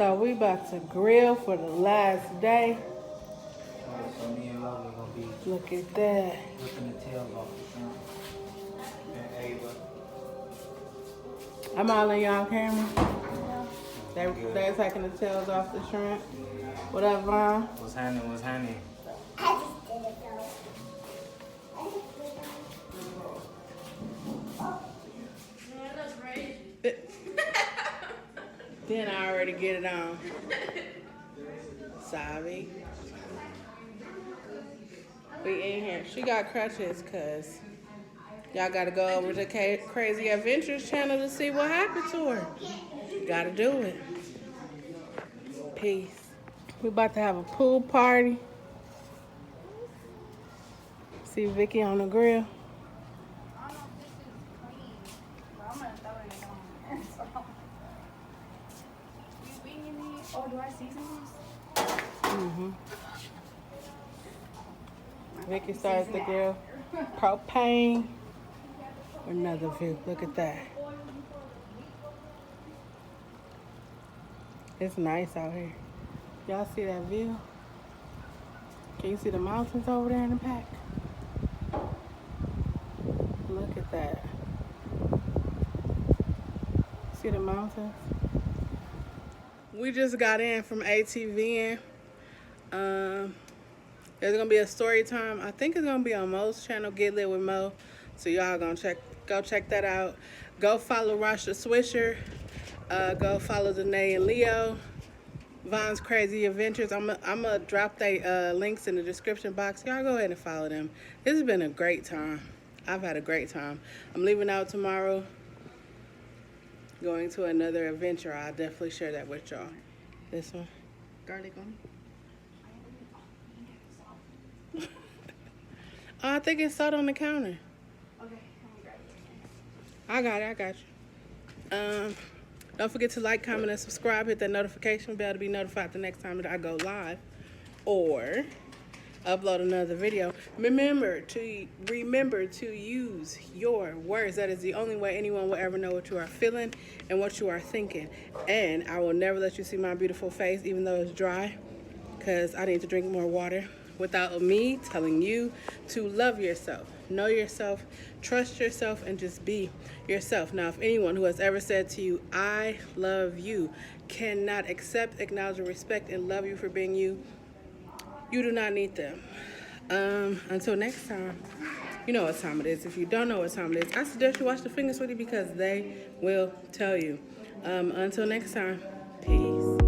So we about to grill for the last day. So me and Lola are gonna be Look at that. ripping the tails off the shrimp. And Ava. I'm all in y'all camera. They're taking the tails off the shrimp. What up, Vaughn? What's happening? What's happening? I just did it though. Then I already get it on. Savi. We in here. She got crutches because y'all got to go over to Crazy Adventures channel to see what happened to her. You got to do it. Peace. We about to have a pool party. See Vicky on the grill. I don't know if this is clean, but I'm gonna throw it on there. So. You winging me? Oh, do I season these? Vicky starts the grill. Propane. Another view. Look at that. It's nice out here. Y'all see that view? Can you see the mountains over there in the back? Look at that. See the mountains? We just got in from ATVing. There's gonna be a story time. I think it's gonna be on Mo's channel, Get Lit with Mo. So y'all gonna go check that out. Go follow Rasha Swisher. Go follow Danae and Leo. Vaughn's Crazy Adventures. I'm gonna drop their links in the description box. Y'all go ahead and follow them. This has been a great time. I've had a great time. I'm leaving out tomorrow, going to another adventure. I'll definitely share that with y'all. This one. Garlic on. I think it's salt on the counter. Okay, I'm gonna grab it. I got you. Don't forget to like, comment, and subscribe. Hit that notification bell to be notified the next time that I go live or upload another video. Remember to use your words. That is the only way anyone will ever know what you are feeling and what you are thinking. And I will never let you see my beautiful face, even though it's dry, because I need to drink more water. Without me telling you to love yourself, know yourself, trust yourself, and just be yourself. Now, if anyone who has ever said to you, I love you, cannot accept, acknowledge, and respect and love you for being you, you do not need them. Until next time, you know what time it is. If you don't know what time it is, I suggest you watch the Finger Sweetie because they will tell you. Until next time, peace.